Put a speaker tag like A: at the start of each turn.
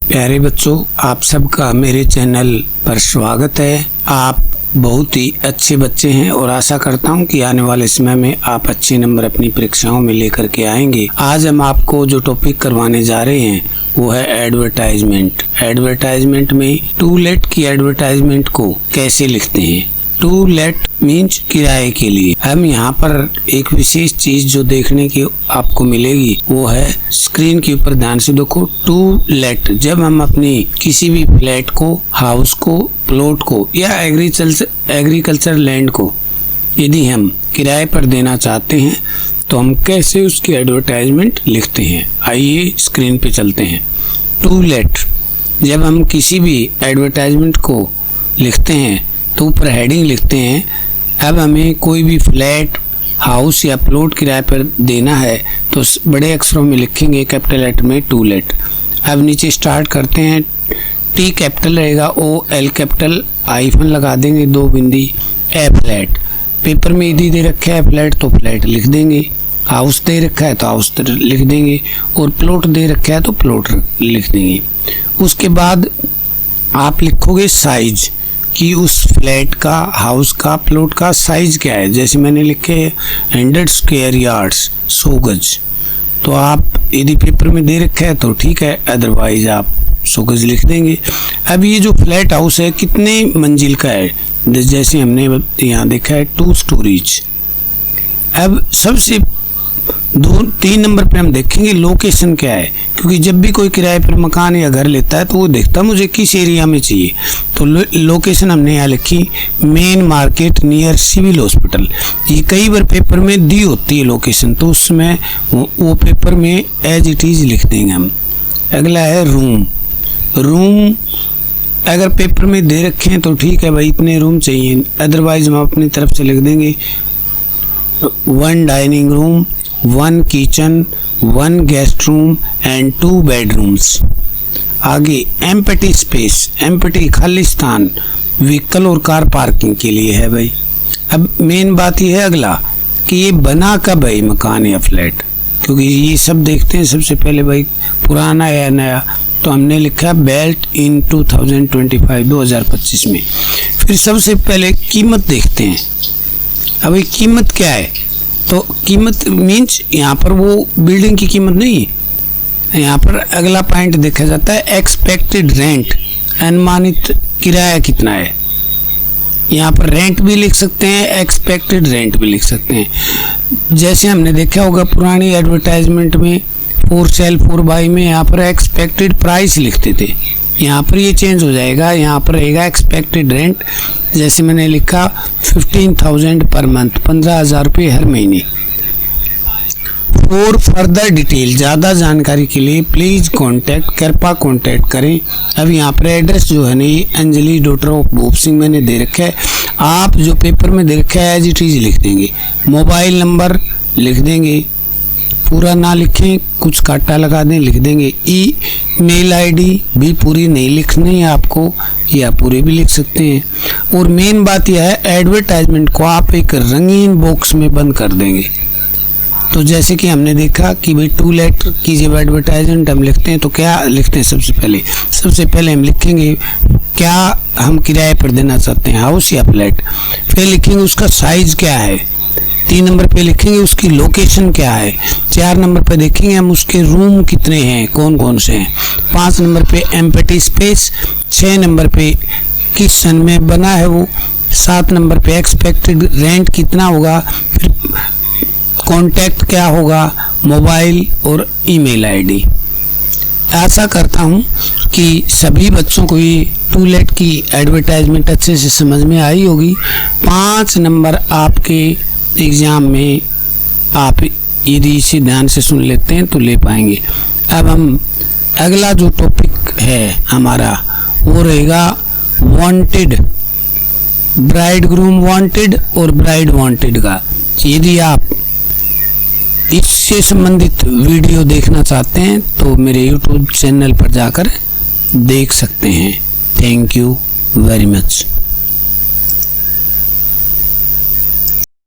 A: प्यारे बच्चों, आप सबका मेरे चैनल पर स्वागत है। आप बहुत ही अच्छे बच्चे हैं और आशा करता हूं कि आने वाले समय में आप अच्छे नंबर अपनी परीक्षाओं में लेकर के आएंगे। आज हम आपको जो टॉपिक करवाने जा रहे हैं वो है एडवर्टाइजमेंट। एडवर्टाइजमेंट में टू लेट की एडवर्टाइजमेंट को कैसे लिखते हैं। टू लेट मीन्स किराए के लिए। हम यहाँ पर एक विशेष चीज जो देखने की आपको मिलेगी वो है, स्क्रीन के ऊपर ध्यान से देखो, टू लेट। जब हम अपनी किसी भी फ्लैट को, हाउस को, प्लॉट को या एग्रीकल्चर लैंड को यदि हम किराए पर देना चाहते हैं तो हम कैसे उसकी एडवर्टाइजमेंट लिखते हैं। आइए स्क्रीन पे चलते हैं। टू लेट, जब हम किसी भी एडवर्टाइजमेंट को लिखते हैं तो ऊपर हेडिंग लिखते हैं। अब हमें कोई भी फ्लैट, हाउस या प्लॉट किराए पर देना है तो बड़े अक्षरों में लिखेंगे कैपिटल लेटर में टू लेट। अब नीचे स्टार्ट करते हैं। टी कैपिटल रहेगा, ओ एल कैपिटल, आईफन लगा देंगे, दो बिंदी, ए फ्लैट। पेपर में यदि दे रखा है फ्लैट तो फ्लैट लिख देंगे, हाउस दे रखा है तो हाउस लिख देंगे और प्लॉट दे रखा है तो प्लॉट लिख देंगे। उसके बाद आप लिखोगे साइज कि उस फ्लैट का, हाउस का, प्लॉट का साइज क्या है। जैसे मैंने लिखे 100 स्क्वायर यार्ड्स, 100 गज। तो आप यदि पेपर में दे रखा है तो ठीक है, अदरवाइज आप 100 गज लिख देंगे। अब ये जो फ्लैट हाउस है कितने मंजिल का है, जैसे हमने यहाँ देखा है 2 स्टोरीज। अब सबसे 3 नंबर पे हम देखेंगे लोकेशन क्या है, क्योंकि जब भी कोई किराए पर मकान या घर लेता है तो वो देखता है मुझे किस एरिया में चाहिए। तो लोकेशन हमने यहाँ लिखी main market near civil hospital. ये कई बार पेपर में दी होती है लोकेशन, तो उसमें वो पेपर में एज इट इज लिख देंगे हम। अगला है रूम। रूम अगर पेपर में दे रखे हैं तो ठीक है भाई, इतने रूम चाहिए, अदरवाइज हम अपनी तरफ से लिख देंगे 1 dining room, 1 kitchen, 1 guest room and 2 bedrooms. आगे एम्प्टी स्पेस, एम्प्टी खाली स्थान व्हीकल और कार पार्किंग के लिए है भाई। अब मेन बात यह है अगला कि ये बना कब है मकान या फ्लैट, क्योंकि ये सब देखते हैं सबसे पहले भाई पुराना या नया। तो हमने लिखा बेल्ट इन 2025 में। फिर सबसे पहले कीमत देखते हैं। अब ये कीमत क्या है, तो कीमत मीन्स यहाँ पर वो बिल्डिंग की कीमत नहीं है। यहाँ पर अगला पॉइंट देखा जाता है एक्सपेक्टेड रेंट, अनुमानित किराया कितना है। यहाँ पर रेंट भी लिख सकते हैं, एक्सपेक्टेड रेंट भी लिख सकते हैं। जैसे हमने देखा होगा पुरानी एडवर्टाइजमेंट में फॉर सेल फॉर बाई में यहाँ पर एक्सपेक्टेड प्राइस लिखते थे। यहाँ पर ये चेंज हो जाएगा, यहाँ पर रहेगा एक्सपेक्टेड रेंट। जैसे मैंने लिखा 15,000 पर मंथ, 15,000 रुपये हर महीने। और फर्दर डिटेल, ज़्यादा जानकारी के लिए प्लीज़ कॉन्टैक्ट, कृपया कॉन्टैक्ट करें। अब यहाँ पर एड्रेस जो है ना, ये अंजलि डॉटर ऑफ भूप सिंह मैंने दे रखा है। आप जो पेपर में दे रखा है एज इट इज लिख देंगे। मोबाइल नंबर लिख देंगे, पूरा ना लिखें, कुछ काटा लगा दें, लिख देंगे। ईमेल आईडी भी पूरी नहीं लिखनी है आपको, या पूरी भी लिख सकते हैं। और मेन बात यह है एडवर्टाइजमेंट को आप एक रंगीन बॉक्स में बंद कर देंगे। तो जैसे कि हमने देखा कि भाई टू लेट की जब एडवर्टाइजमेंट हम लिखते हैं तो क्या लिखते हैं, सबसे पहले हम लिखेंगे क्या हम किराए पर देना चाहते हैं, हाउस या फ्लैट। फिर लिखेंगे उसका साइज क्या है। 3 नंबर पे लिखेंगे उसकी लोकेशन क्या है। 4 नंबर पे देखेंगे हम उसके रूम कितने हैं, कौन कौन से हैं। 5 नंबर पे एम्प्टी स्पेस। 6 नंबर पे किस सन में बना है वो। 7 नंबर पे एक्सपेक्टेड रेंट कितना होगा। फिर कॉन्टैक्ट क्या होगा, मोबाइल और ईमेल आईडी। आशा करता हूँ कि सभी बच्चों को ये टू लेट की एडवर्टाइजमेंट अच्छे से समझ में आई होगी। 5 नंबर आपके एग्ज़ाम में आप यदि इसे ध्यान से सुन लेते हैं तो ले पाएंगे। अब हम अगला जो टॉपिक है हमारा वो रहेगा वांटेड, ब्राइड ग्रूम वांटेड और ब्राइड वांटेड का। यदि आप इससे संबंधित वीडियो देखना चाहते हैं तो मेरे YouTube चैनल पर जाकर देख सकते हैं। Thank you very much.